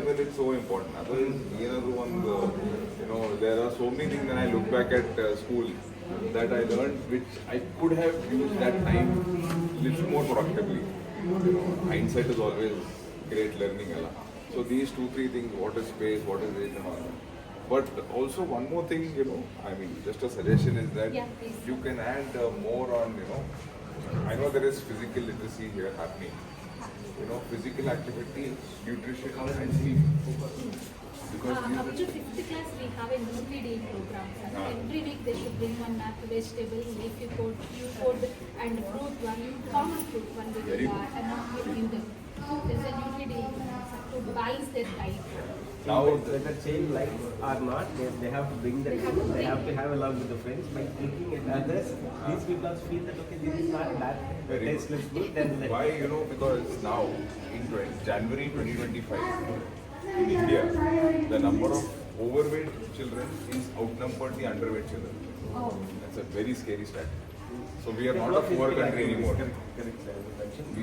Well, it's so important. Otherwise, there are so many things when I look back at school that I learned which I could have used that time little more productively. Hindsight is always great learning. Ala. So these 2-3 things, what is space, what is it and all that. But also one more thing, just a suggestion is that you can add more on, I know there is physical literacy here happening. Physical activity, nutrition and sleep. Because up to 5th class we have a monthly day program. Every week they should bring one nut, vegetable, leafy food, and fruit one, common fruit one with and give them. There's a monthly day to balance their diet. Now, whether child likes or not, they have to bring the food, they have to have a love with the friends. By looking at others, these people feel that okay, this is not that tasteless good. Then why? Because now in January 2025 in India, the number of overweight children is outnumbered the underweight children. Oh. That's a very scary stat. So we are not a poor country anymore. The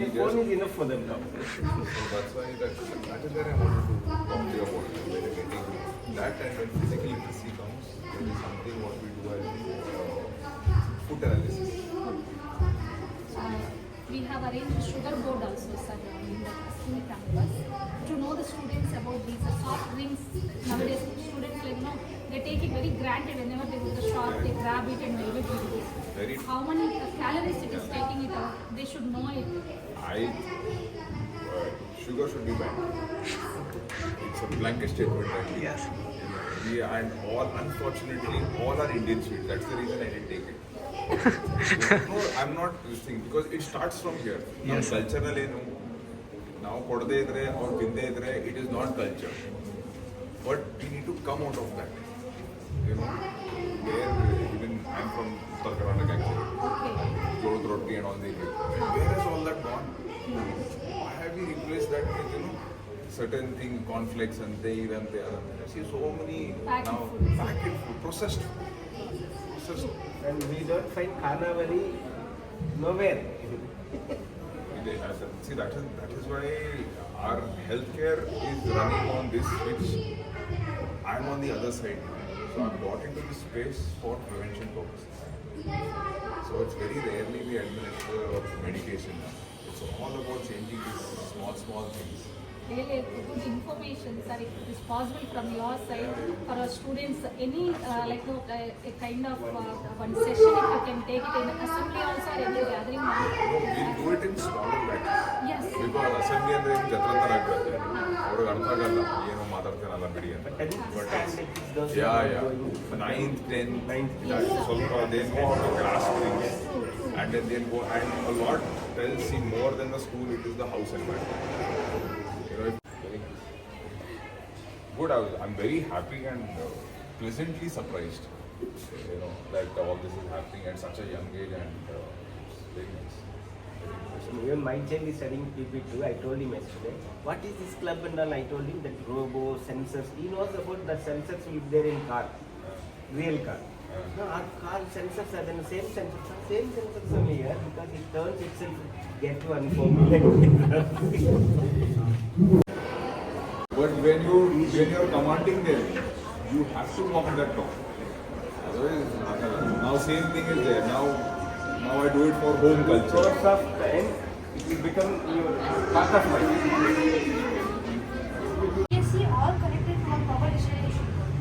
phone is enough for them now. So that's why that is where I wanted to talk to you about that. And when physical literacy comes, there is something what we do as food analysis. We have arranged a sugar board also, sir, in the school campus to know the students about these soft drinks. Nowadays, students they take it very granted whenever they go to the shop, they grab it and leave it. How many calories it is taking it out? They should know it. Sugar should be banned. It's a blanket statement. Yes. And unfortunately, all are Indian sweets. That's the reason I didn't take it. No, I'm not listening because it starts from here. Yes. Now, cultural now or it is not culture. But we need to come out of that. Even I'm from Uttar Karnataka actually. Jodh roti and all the where has all that gone? Why have we replaced that with certain things, conflicts and they and they are. See so many now packaged food, processed. And we don't find Carnavali nowhere. See that is why our healthcare is running on this, which I'm on the other side. So I'm brought into this space for prevention purposes. So it's very rarely we administer medication now. It's all about changing these small things. Really good information, sir. If it is possible from your side for our students, any a kind of one session, if you can take it in assembly also or any gathering. We'll do it in smaller batches. Yes. Because assembly and then jatra taragate. Avaru artha agalla eno matartanalla bidi anta. But yeah. 9th, 10th, so they know how to grasp things. And then they'll go and a lot tells see more than the school, it is the house environment. Good. I'm very happy and pleasantly surprised. That all this is happening at such a young age and very nice. Even my child is studying PP2. I told him yesterday, what is this club and all? I told him that robo sensors. He knows about the sensors will be there in car, real car. No, our car sensors are the same sensors only here because it turns itself get to unformed. But when you're commanding them, you have to walk that talk. Otherwise, now same thing is there. Now I do it for home culture. Course of time, it will become your part of life. You see all connected to a power distribution board.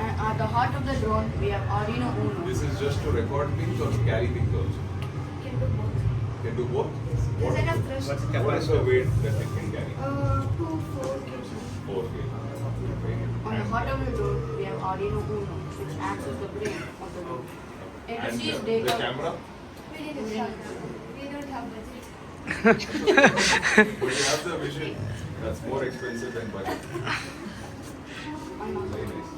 And at the heart of the drone, we have Arduino Uno. This is just to record things or to carry things also? Can do both. Can do both? There's enough thrust. What is the weight that it can carry? 2 4 kg. 4 kg. On the heart of the drone, we have Arduino Uno, which acts as the brain of the drone. It And receives the data. camera? We don't have that. But you have the vision. That's more expensive than budget. Very nice.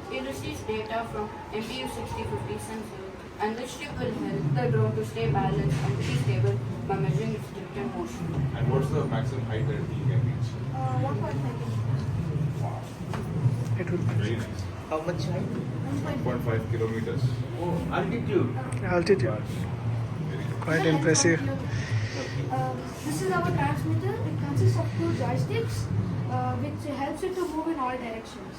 It receives data from MPU 6050 sensor, and this chip will help the drone to stay balanced and be stable by measuring its tilt and motion. And what's the maximum height that it can reach? 1.5. It will. Very nice. How much height? 1.5 kilometers. Oh, altitude. Altitude. Very good. Quite impressive. This is our transmitter. It consists of 2 joysticks. it to move in all directions.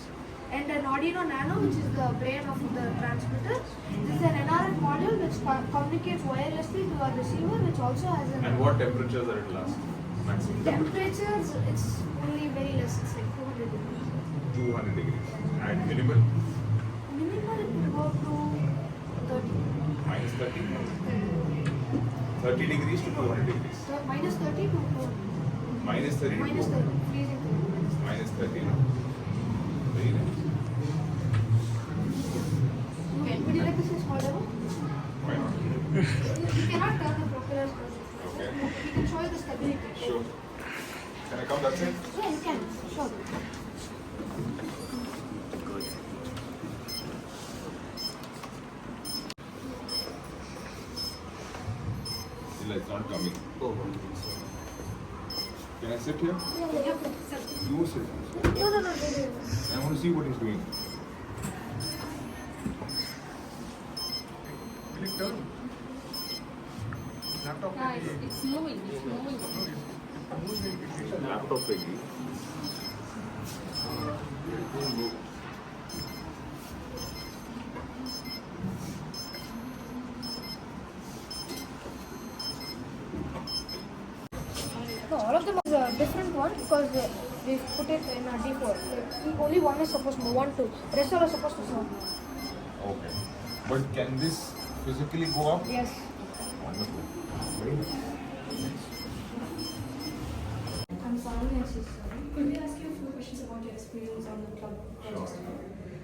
And an Arduino Nano, which is the brain of the transmitter, this is an NRF module which communicates wirelessly to our receiver, which also has an... And what temperatures are it last? Maximum temperatures, it's only very less, it's like 200 degrees. 200 degrees. And minimal? Minimal, it will go up to 30. Minus 30? 30 degrees to 200 degrees. So minus 30 to 200. Minus 30 to Minus 30, freezing to minus 30. No? Very nice. Would you like to see small demo? Why not? You cannot turn the propellers. Okay. You can show you the stability. Sure. Can I come that side? Yeah, you can. Sure. Still, it's not coming. Oh, Can I sit here? Yeah. You sit. No. I want to see what he's doing. Will it turn? Laptop. It's moving. Laptop pegi. No, all of them is a different one because we put it in a D4. Only one is supposed to move, 1, 2. Rest all are supposed to stop. Okay. But can this physically go up? Yes. Wonderful. Very nice. I'm Sonal Head Vira Sir. Could we ask you a few questions about your experience on the club project?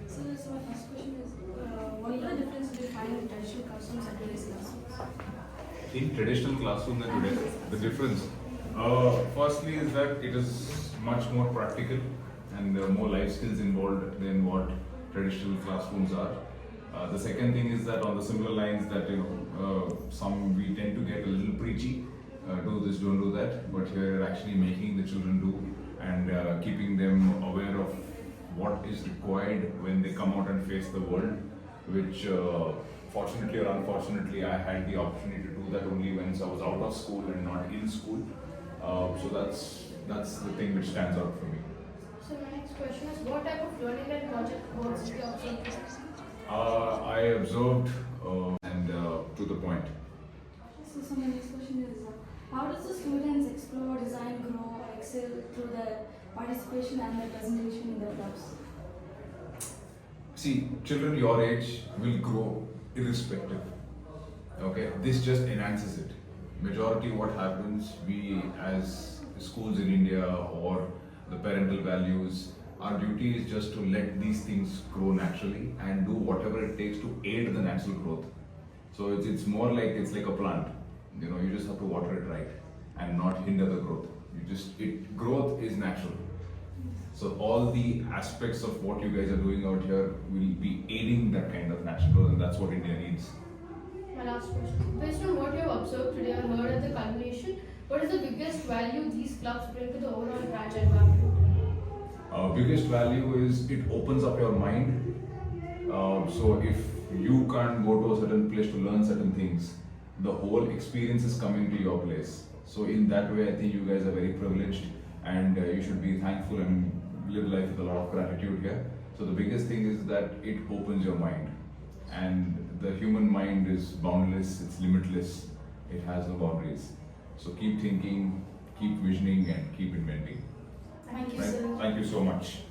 So my first question is, what is the difference do you find in traditional classrooms and today's classrooms? In traditional classroom than today, the difference. Firstly is that it is much more practical and there are more life skills involved than what traditional classrooms are. The second thing is that on the similar lines that some we tend to get a little preachy, do this, don't do that, but here you're actually making the children do and keeping them aware of what is required when they come out and face the world, which fortunately or unfortunately I had the opportunity to do that only when I was out of school and not in school. So that's the thing which stands out for me. So my next question is, what type of learning and project works do you observe? I observed and to the point. So my next question is, how does the students explore, design, grow, or excel through their participation and their presentation in their clubs? See, children your age will grow irrespective. Okay, this just enhances it. Majority what happens, we as schools in India or the parental values, our duty is just to let these things grow naturally and do whatever it takes to aid the natural growth. So it's more like it's like a plant. You just have to water it right and not hinder the growth. Growth is natural. So all the aspects of what you guys are doing out here will be aiding that kind of natural growth, and that's what India needs. My last question. Based on what you have observed today or heard at the culmination, what is the biggest value these clubs bring to the overall branch environment? Biggest value is it opens up your mind. So if you can't go to a certain place to learn certain things, the whole experience is coming to your place. So in that way, I think you guys are very privileged and you should be thankful and live life with a lot of gratitude here. So the biggest thing is that it opens your mind. And the human mind is boundless, it's limitless, it has no boundaries. So keep thinking, keep visioning and keep inventing. Thank you, Right? sir. Thank you so much.